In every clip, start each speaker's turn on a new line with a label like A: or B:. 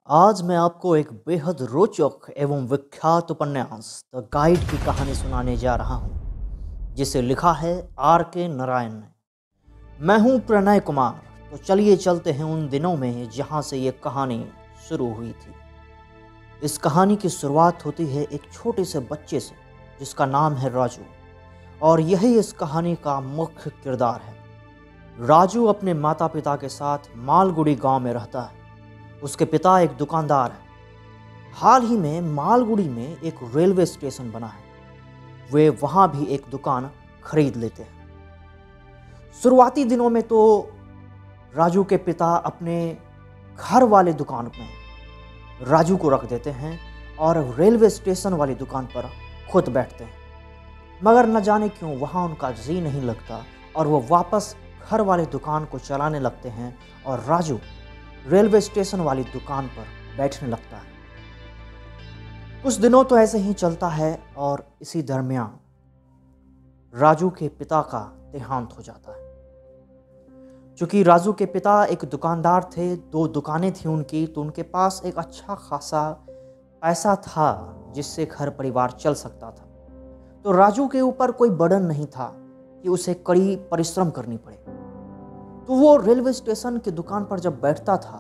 A: आज मैं आपको एक बेहद रोचक एवं विख्यात उपन्यास द गाइड की कहानी सुनाने जा रहा हूँ, जिसे लिखा है R.K. नारायण ने। मैं हूँ प्रणय कुमार। तो चलिए चलते हैं उन दिनों में जहाँ से ये कहानी शुरू हुई थी। इस कहानी की शुरुआत होती है एक छोटे से बच्चे से जिसका नाम है राजू, और यही इस कहानी का मुख्य किरदार है। राजू अपने माता पिता के साथ मालगुड़ी गांव में रहता है। उसके पिता एक दुकानदार हैं। हाल ही में मालगुड़ी में एक रेलवे स्टेशन बना है। वे वहां भी एक दुकान खरीद लेते हैं। शुरुआती दिनों में तो राजू के पिता अपने घर वाले दुकान में राजू को रख देते हैं और रेलवे स्टेशन वाली दुकान पर खुद बैठते हैं। मगर न जाने क्यों वहां उनका जी नहीं लगता और वो वापस घर वाले दुकान को चलाने लगते हैं और राजू रेलवे स्टेशन वाली दुकान पर बैठने लगता है। कुछ दिनों तो ऐसे ही चलता है और इसी दरमियान राजू के पिता का देहांत हो जाता है। चूंकि राजू के पिता एक दुकानदार थे, 2 दुकानें थी उनकी, तो उनके पास एक अच्छा खासा पैसा था जिससे घर परिवार चल सकता था। तो राजू के ऊपर कोई बर्डन नहीं था कि उसे कड़ी परिश्रम करनी पड़े। तो वो रेलवे स्टेशन की दुकान पर जब बैठता था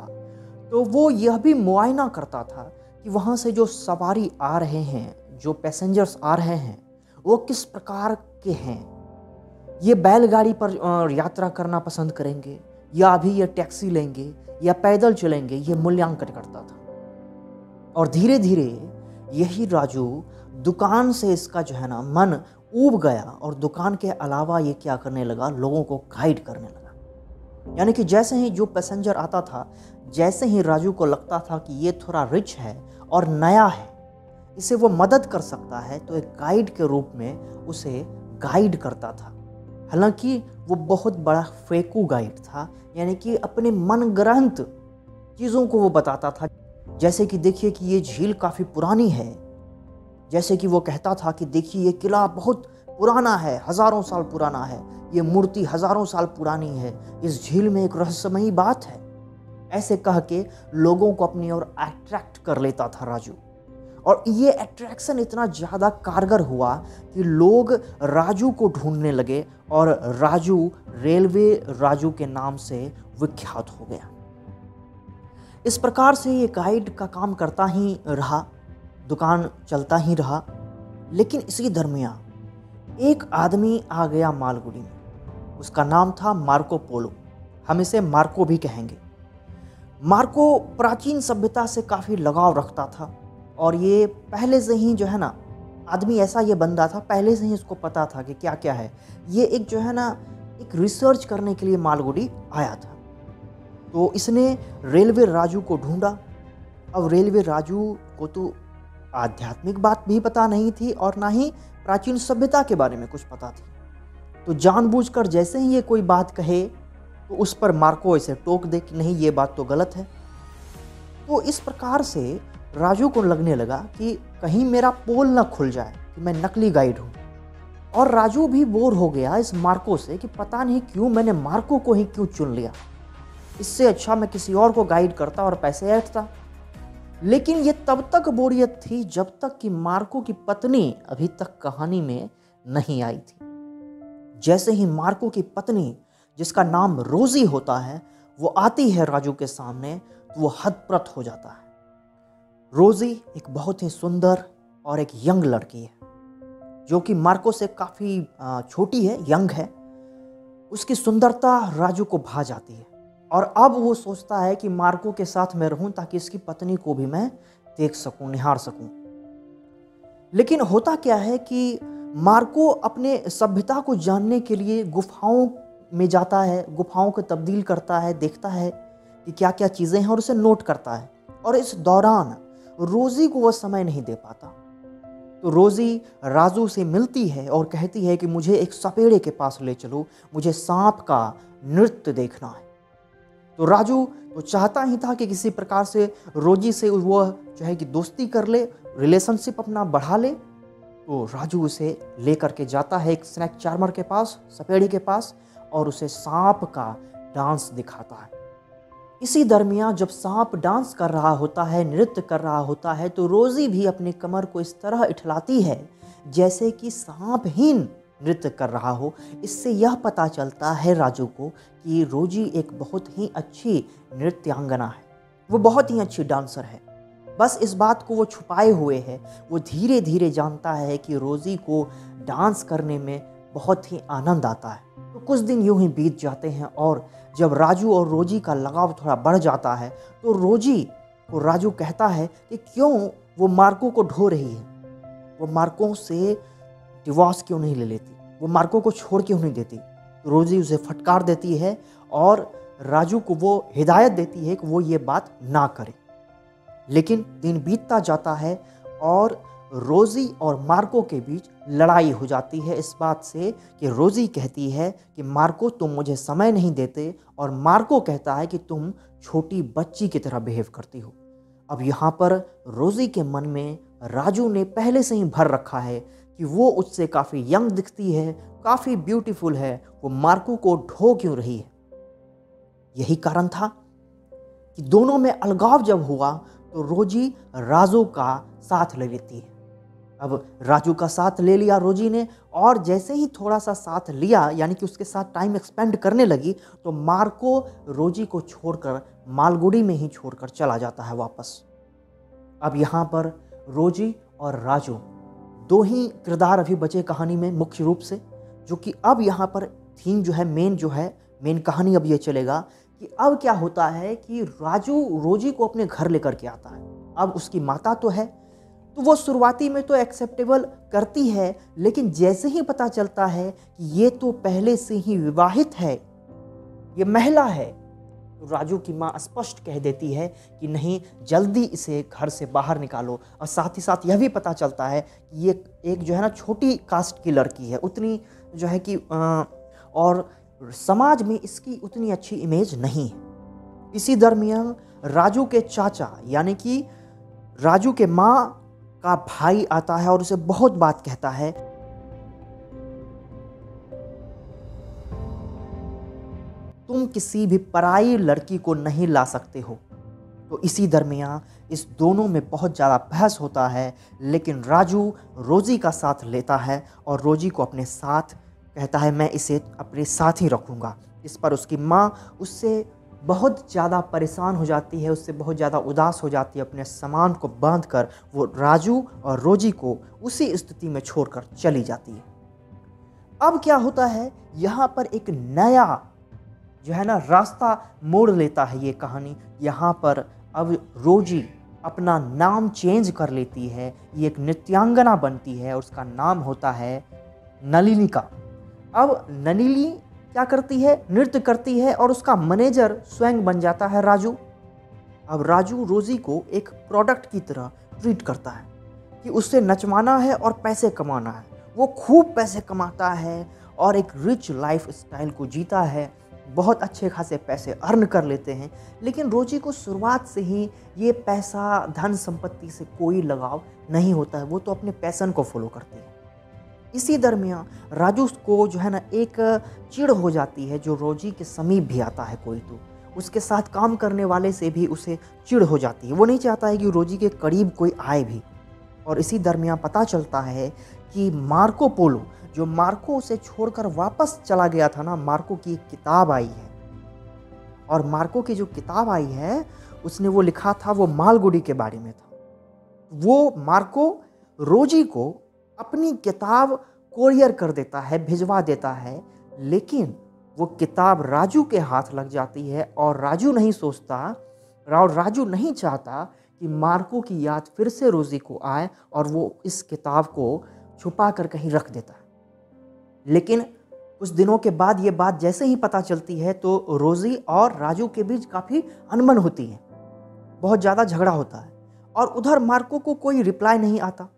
A: तो वो यह भी मुआयना करता था कि वहाँ से जो सवारी आ रहे हैं, जो पैसेंजर्स आ रहे हैं, वो किस प्रकार के हैं। ये बैलगाड़ी पर यात्रा करना पसंद करेंगे या अभी ये टैक्सी लेंगे या पैदल चलेंगे, ये मूल्यांकन करता था। और धीरे धीरे यही राजू दुकान से इसका जो है ना मन ऊब गया और दुकान के अलावा ये क्या करने लगा, लोगों को गाइड करने लगा। यानी कि जैसे ही जो पैसेंजर आता था, जैसे ही राजू को लगता था कि ये थोड़ा रिच है और नया है, इसे वो मदद कर सकता है, तो एक गाइड के रूप में उसे गाइड करता था। हालांकि वो बहुत बड़ा फेकू गाइड था, यानी कि अपने मनगढ़ंत चीज़ों को वो बताता था। जैसे कि देखिए कि ये झील काफ़ी पुरानी है, जैसे कि वो कहता था कि देखिए ये किला बहुत पुराना है, हज़ारों साल पुराना है, ये मूर्ति हज़ारों साल पुरानी है, इस झील में एक रहस्यमयी बात है। ऐसे कह के लोगों को अपनी ओर अट्रैक्ट कर लेता था राजू। और ये अट्रैक्शन इतना ज़्यादा कारगर हुआ कि लोग राजू को ढूंढने लगे और राजू रेलवे राजू के नाम से विख्यात हो गया। इस प्रकार से ये गाइड का काम करता ही रहा, दुकान चलता ही रहा। लेकिन इसी दरमियान एक आदमी आ गया मालगुड़ी में। उसका नाम था मार्को पोलो। हम इसे मार्को भी कहेंगे। मार्को प्राचीन सभ्यता से काफ़ी लगाव रखता था और ये पहले से ही जो है ना, आदमी ऐसा ये बंदा था, पहले से ही इसको पता था कि क्या क्या है। ये एक जो है ना, एक रिसर्च करने के लिए मालगुड़ी आया था। तो इसने रेलवे राजू को ढूंढा। अब रेलवे राजू को तो आध्यात्मिक बात भी पता नहीं थी और ना ही प्राचीन सभ्यता के बारे में कुछ पता थी। तो जानबूझकर जैसे ही ये कोई बात कहे तो उस पर मार्को इसे टोक दे कि नहीं, ये बात तो गलत है। तो इस प्रकार से राजू को लगने लगा कि कहीं मेरा पोल ना खुल जाए कि मैं नकली गाइड हूँ। और राजू भी बोर हो गया इस मार्को से कि पता नहीं क्यों मैंने मार्को को ही क्यों चुन लिया, इससे अच्छा मैं किसी और को गाइड करता और पैसे ऐंठता। लेकिन ये तब तक बोरियत थी जब तक कि मार्को की पत्नी अभी तक कहानी में नहीं आई थी। जैसे ही मार्को की पत्नी, जिसका नाम रोजी होता है, वो आती है राजू के सामने, तो वो हतप्रत हो जाता है। रोजी एक बहुत ही सुंदर और एक यंग लड़की है, जो कि मार्को से काफ़ी छोटी है, यंग है। उसकी सुंदरता राजू को भा जाती है और अब वो सोचता है कि मार्को के साथ मैं रहूं ताकि इसकी पत्नी को भी मैं देख सकूं, निहार सकूं। लेकिन होता क्या है कि मार्को अपने सभ्यता को जानने के लिए गुफाओं में जाता है, गुफाओं को तब्दील करता है, देखता है कि क्या क्या चीज़ें हैं और उसे नोट करता है। और इस दौरान रोजी को वह समय नहीं दे पाता। तो रोजी राजू से मिलती है और कहती है कि मुझे एक सपेड़े के पास ले चलो, मुझे सांप का नृत्य देखना है। तो राजू तो चाहता ही था कि किसी प्रकार से रोजी से वह जो है कि दोस्ती कर ले, रिलेशनशिप अपना बढ़ा ले। तो राजू उसे लेकर के जाता है एक स्नेक चार्मर के पास, सपेड़ी के पास, और उसे सांप का डांस दिखाता है। इसी दरमियान जब सांप डांस कर रहा होता है, नृत्य कर रहा होता है, तो रोजी भी अपनी कमर को इस तरह इठलाती है जैसे कि सांप ही नृत्य कर रहा हो। इससे यह पता चलता है राजू को कि रोजी एक बहुत ही अच्छी नृत्यांगना है, वो बहुत ही अच्छी डांसर है। बस इस बात को वो छुपाए हुए है। वो धीरे धीरे जानता है कि रोजी को डांस करने में बहुत ही आनंद आता है। तो कुछ दिन यूं ही बीत जाते हैं और जब राजू और रोजी का लगाव थोड़ा बढ़ जाता है तो रोजी को राजू कहता है कि क्यों वो मार्को को ढो रही है, वो मार्को से डिवोर्स क्यों नहीं ले लेती, वो मार्को को छोड़ क्यों नहीं देती। तो रोजी उसे फटकार देती है और राजू को वो हिदायत देती है कि वो ये बात ना करे। लेकिन दिन बीतता जाता है और रोजी और मार्को के बीच लड़ाई हो जाती है इस बात से कि रोजी कहती है कि मार्को तुम मुझे समय नहीं देते, और मार्को कहता है कि तुम छोटी बच्ची की तरह बिहेव करती हो। अब यहाँ पर रोजी के मन में राजू ने पहले से ही भर रखा है कि वो उससे काफ़ी यंग दिखती है, काफ़ी ब्यूटीफुल है, वो मार्को को ढो क्यों रही है। यही कारण था कि दोनों में अलगाव जब हुआ तो रोजी राजू का साथ ले लेती है। अब राजू का साथ ले लिया रोजी ने, और जैसे ही थोड़ा सा साथ लिया, यानी कि उसके साथ टाइम एक्सपेंड करने लगी, तो मार्को रोजी को छोड़कर मालगुडी में ही छोड़कर चला जाता है वापस। अब यहाँ पर रोजी और राजू दो ही किरदार अभी बचे कहानी में मुख्य रूप से, जो कि अब यहाँ पर थीम जो है मेन कहानी अब ये चलेगा कि अब क्या होता है कि राजू रोजी को अपने घर लेकर के आता है। अब उसकी माता तो है, तो वो शुरुआती में तो एक्सेप्टेबल करती है, लेकिन जैसे ही पता चलता है कि ये तो पहले से ही विवाहित है, ये महिला है, तो राजू की माँ स्पष्ट कह देती है कि नहीं, जल्दी इसे घर से बाहर निकालो। और साथ ही साथ यह भी पता चलता है कि ये एक जो है ना छोटी कास्ट की लड़की है, उतनी जो है कि और समाज में इसकी उतनी अच्छी इमेज नहीं है। इसी दरमियान राजू के चाचा यानी कि राजू के माँ का भाई आता है और उसे बहुत बात कहता है। तुम किसी भी पराई लड़की को नहीं ला सकते हो। तो इसी दरमियान इस दोनों में बहुत ज़्यादा बहस होता है, लेकिन राजू रोजी का साथ लेता है और रोजी को अपने साथ कहता है मैं इसे अपने साथ ही रखूँगा। इस पर उसकी माँ उससे बहुत ज़्यादा परेशान हो जाती है, उससे बहुत ज़्यादा उदास हो जाती है। अपने सामान को बांध कर वो राजू और रोजी को उसी स्थिति में छोड़कर चली जाती है। अब क्या होता है, यहाँ पर एक नया जो है ना रास्ता मोड़ लेता है ये कहानी। यहाँ पर अब रोजी अपना नाम चेंज कर लेती है, ये एक नृत्यांगना बनती है और उसका नाम होता है नलिनिका। अब नलिनी क्या करती है, नृत्य करती है और उसका मैनेजर स्वयं बन जाता है राजू। अब राजू रोजी को एक प्रोडक्ट की तरह ट्रीट करता है कि उससे नचवाना है और पैसे कमाना है। वो खूब पैसे कमाता है और एक रिच लाइफ स्टाइल को जीता है, बहुत अच्छे खासे पैसे अर्न कर लेते हैं। लेकिन रोजी को शुरुआत से ही ये पैसा धन संपत्ति से कोई लगाव नहीं होता है, वो तो अपने पैशन को फॉलो करती है। इसी दरमियान राजू को जो है ना एक चिढ़ हो जाती है, जो रोजी के समीप भी आता है कोई तो उसके साथ काम करने वाले से भी उसे चिढ़ हो जाती है। वो नहीं चाहता है कि रोजी के करीब कोई आए भी। और इसी दरमियान पता चलता है कि मार्को पोलो, जो मार्को उसे छोड़कर वापस चला गया था ना, मार्को की एक किताब आई है। और मार्को की जो किताब आई है उसने वो लिखा था, वो मालगुडी के बारे में था। वो मार्को रोजी को अपनी किताब कोरियर कर देता है, भिजवा देता है, लेकिन वो किताब राजू के हाथ लग जाती है और राजू नहीं सोचता और राजू नहीं चाहता कि मार्को की याद फिर से रोजी को आए, और वो इस किताब को छुपा कर कहीं रख देता है। लेकिन कुछ दिनों के बाद ये बात जैसे ही पता चलती है तो रोजी और राजू के बीच काफ़ी अनबन होती है, बहुत ज़्यादा झगड़ा होता है। और उधर मार्को को कोई रिप्लाई नहीं आता,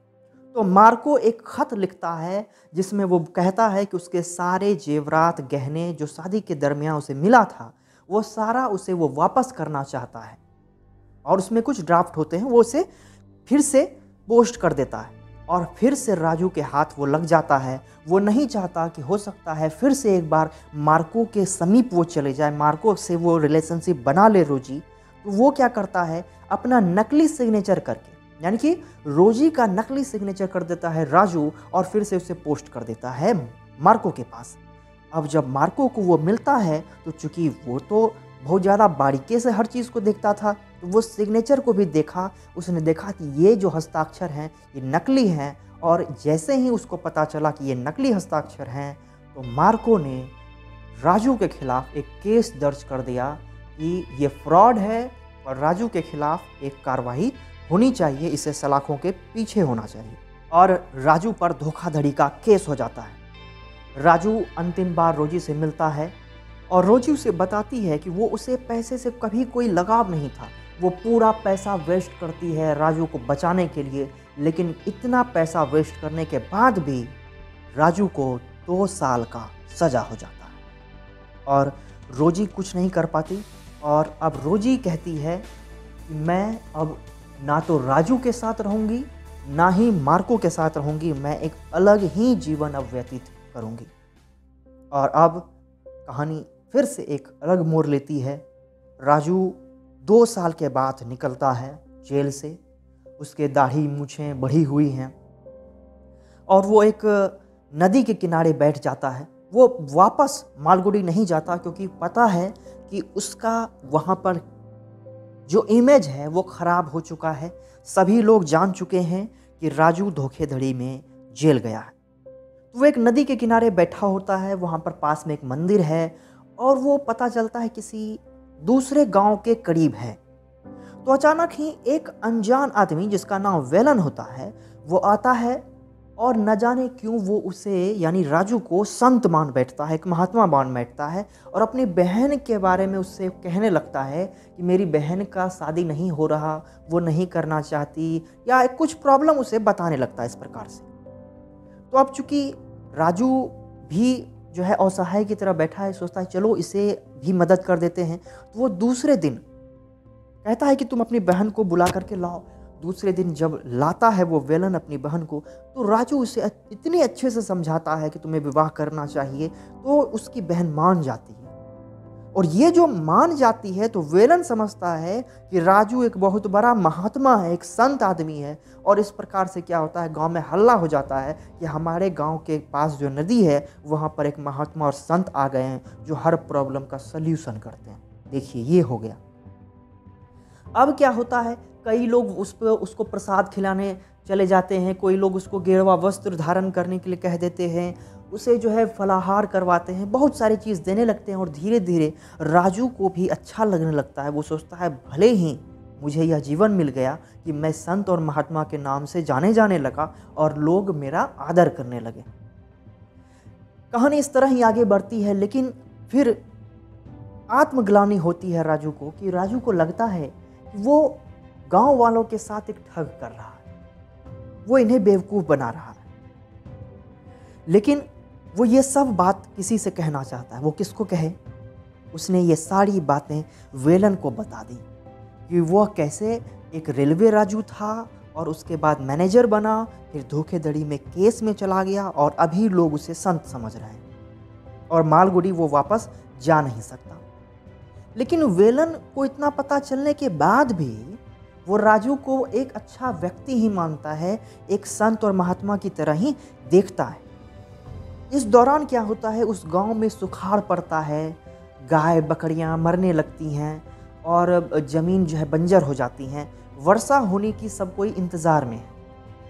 A: तो मार्को एक खत लिखता है जिसमें वो कहता है कि उसके सारे जेवरात गहने जो शादी के दरमियान उसे मिला था, वो सारा उसे वो वापस करना चाहता है। और उसमें कुछ ड्राफ्ट होते हैं, वो उसे फिर से पोस्ट कर देता है। और फिर से राजू के हाथ वो लग जाता है। वो नहीं चाहता कि हो सकता है फिर से एक बार मार्को के समीप वो चले जाए, मार्को से वो रिलेशनशिप बना ले रोजी। तो वो क्या करता है, अपना नकली सिग्नेचर करके, यानी कि रोजी का नकली सिग्नेचर कर देता है राजू और फिर से उसे पोस्ट कर देता है मार्को के पास। अब जब मार्को को वो मिलता है तो चूंकि वो तो बहुत ज़्यादा बारीकी से हर चीज़ को देखता था, तो वो सिग्नेचर को भी देखा। उसने देखा कि ये जो हस्ताक्षर हैं ये नकली हैं, और जैसे ही उसको पता चला कि ये नकली हस्ताक्षर हैं तो मार्को ने राजू के खिलाफ एक केस दर्ज कर दिया कि ये फ्रॉड है और राजू के खिलाफ एक कार्रवाई होनी चाहिए, इसे सलाखों के पीछे होना चाहिए। और राजू पर धोखाधड़ी का केस हो जाता है। राजू अंतिम बार रोजी से मिलता है और रोजी उसे बताती है कि वो उसे पैसे से कभी कोई लगाव नहीं था, वो पूरा पैसा वेस्ट करती है राजू को बचाने के लिए। लेकिन इतना पैसा वेस्ट करने के बाद भी राजू को 2 साल का सज़ा हो जाता है और रोजी कुछ नहीं कर पाती। और अब रोजी कहती है कि मैं अब ना तो राजू के साथ रहूँगी ना ही मार्को के साथ रहूँगी, मैं एक अलग ही जीवन अब व्यतीत करूँगी। और अब कहानी फिर से एक अलग मोड़ लेती है। राजू 2 साल के बाद निकलता है जेल से, उसके दाढ़ी मूछें बढ़ी हुई हैं और वो एक नदी के किनारे बैठ जाता है। वो वापस मालगुडी नहीं जाता क्योंकि पता है कि उसका वहाँ पर जो इमेज है वो ख़राब हो चुका है। सभी लोग जान चुके हैं कि राजू धोखेधड़ी में जेल गया है। तो वो एक नदी के किनारे बैठा होता है, वहाँ पर पास में एक मंदिर है और वो पता चलता है किसी दूसरे गांव के करीब है। तो अचानक ही एक अनजान आदमी जिसका नाम वेलन होता है वो आता है और न जाने क्यों वो उसे यानी राजू को संत मान बैठता है, एक महात्मा मान बैठता है और अपनी बहन के बारे में उससे कहने लगता है कि मेरी बहन का शादी नहीं हो रहा, वो नहीं करना चाहती, या कुछ प्रॉब्लम उसे बताने लगता है इस प्रकार से। तो अब चूंकि राजू भी जो है असहाय की तरह बैठा है, सोचता है चलो इसे भी मदद कर देते हैं। तो वो दूसरे दिन कहता है कि तुम अपनी बहन को बुला करके लाओ। दूसरे दिन जब लाता है वो वेलन अपनी बहन को, तो राजू उसे इतने अच्छे से समझाता है कि तुम्हें विवाह करना चाहिए, तो उसकी बहन मान जाती है। और ये जो मान जाती है तो वेलन समझता है कि राजू एक बहुत बड़ा महात्मा है, एक संत आदमी है। और इस प्रकार से क्या होता है, गांव में हल्ला हो जाता है कि हमारे गांव के पास जो नदी है वहाँ पर एक महात्मा और संत आ गए हैं जो हर प्रॉब्लम का सल्यूशन करते हैं। देखिए ये हो गया। अब क्या होता है, कई लोग उसको प्रसाद खिलाने चले जाते हैं, कोई लोग उसको गेरुआ वस्त्र धारण करने के लिए कह देते हैं, उसे जो है फलाहार करवाते हैं, बहुत सारी चीज़ देने लगते हैं। और धीरे धीरे राजू को भी अच्छा लगने लगता है। वो सोचता है भले ही मुझे यह जीवन मिल गया कि मैं संत और महात्मा के नाम से जाने लगा और लोग मेरा आदर करने लगे। कहानी इस तरह ही आगे बढ़ती है, लेकिन फिर आत्मग्लानि होती है राजू को कि राजू को लगता है कि वो गांव वालों के साथ एक ठग कर रहा है, वो इन्हें बेवकूफ़ बना रहा है। लेकिन वो ये सब बात किसी से कहना चाहता है। वो किसको कहे? उसने ये सारी बातें वेलन को बता दी कि वह कैसे एक रेलवे राजू था और उसके बाद मैनेजर बना, फिर धोखेधड़ी में केस में चला गया और अभी लोग उसे संत समझ रहे हैं और मालगुडी वो वापस जा नहीं सकता। लेकिन वेलन को इतना पता चलने के बाद भी वो राजू को एक अच्छा व्यक्ति ही मानता है, एक संत और महात्मा की तरह ही देखता है। इस दौरान क्या होता है, उस गांव में सुखाड़ पड़ता है, गाय बकरियां मरने लगती हैं और ज़मीन जो है बंजर हो जाती हैं। वर्षा होने की सब कोई इंतज़ार में है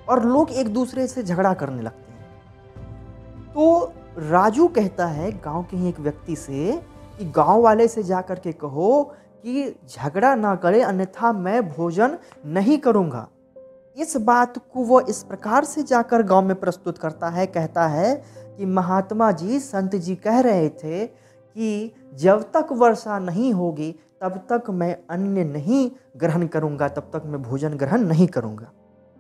A: और लोग एक दूसरे से झगड़ा करने लगते हैं। तो राजू कहता है गांव के ही एक व्यक्ति से कि गांव वाले से जा कर के कहो कि झगड़ा ना करे, अन्यथा मैं भोजन नहीं करूंगा। इस बात को वो इस प्रकार से जाकर गांव में प्रस्तुत करता है, कहता है कि महात्मा जी, संत जी कह रहे थे कि जब तक वर्षा नहीं होगी तब तक मैं अन्न नहीं ग्रहण करूंगा, तब तक मैं भोजन ग्रहण नहीं करूंगा।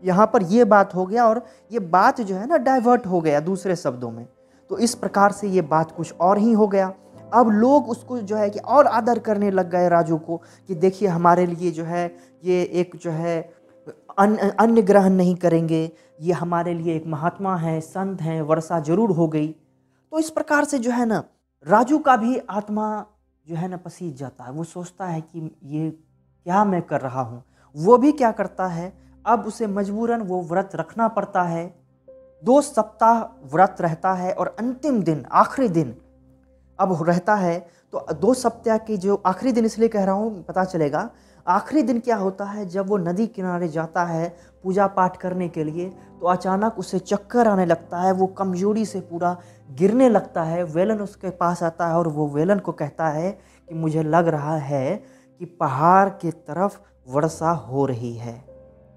A: यहाँ पर ये बात हो गया और ये बात जो है ना डाइवर्ट हो गया दूसरे शब्दों में। तो इस प्रकार से ये बात कुछ और ही हो गया। अब लोग उसको जो है कि और आदर करने लग गए राजू को कि देखिए हमारे लिए जो है ये एक जो है अन्न ग्रहण नहीं करेंगे, ये हमारे लिए एक महात्मा हैं, संत हैं, वर्षा जरूर हो गई। तो इस प्रकार से जो है ना, राजू का भी आत्मा जो है ना पसीज जाता है। वो सोचता है कि ये क्या मैं कर रहा हूँ। वो भी क्या करता है, अब उसे मजबूरन वो व्रत रखना पड़ता है। 2 सप्ताह व्रत रहता है और अंतिम दिन, आखिरी दिन अब रहता है। तो 2 सप्ताह के जो आखिरी दिन इसलिए कह रहा हूँ, पता चलेगा। आखिरी दिन क्या होता है, जब वो नदी किनारे जाता है पूजा पाठ करने के लिए, तो अचानक उसे चक्कर आने लगता है। वो कमजोरी से पूरा गिरने लगता है। वेलन उसके पास आता है और वो वेलन को कहता है कि मुझे लग रहा है कि पहाड़ की तरफ वर्षा हो रही है।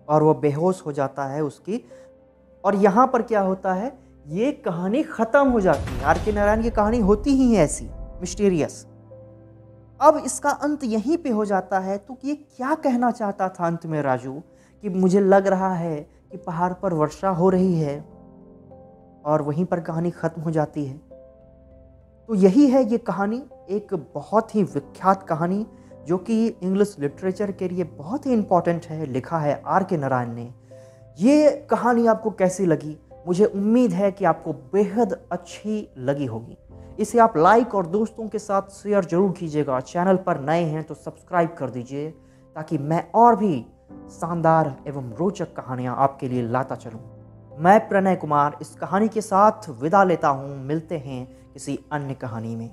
A: और वो बेहोश हो जाता है उसकी। और यहाँ पर क्या होता है, ये कहानी खत्म हो जाती है। आर के नारायण की कहानी होती ही है ऐसी मिस्टीरियस। अब इसका अंत यहीं पे हो जाता है। तो ये क्या कहना चाहता था अंत में राजू, कि मुझे लग रहा है कि पहाड़ पर वर्षा हो रही है, और वहीं पर कहानी खत्म हो जाती है। तो यही है ये कहानी, एक बहुत ही विख्यात कहानी जो कि इंग्लिश लिटरेचर के लिए बहुत ही इंपॉर्टेंट है। लिखा है आर के नारायण ने। ये कहानी आपको कैसी लगी? मुझे उम्मीद है कि आपको बेहद अच्छी लगी होगी। इसे आप लाइक और दोस्तों के साथ शेयर जरूर कीजिएगा। चैनल पर नए हैं तो सब्सक्राइब कर दीजिए, ताकि मैं और भी शानदार एवं रोचक कहानियां आपके लिए लाता चलूं। मैं प्रणय कुमार इस कहानी के साथ विदा लेता हूं। मिलते हैं किसी अन्य कहानी में।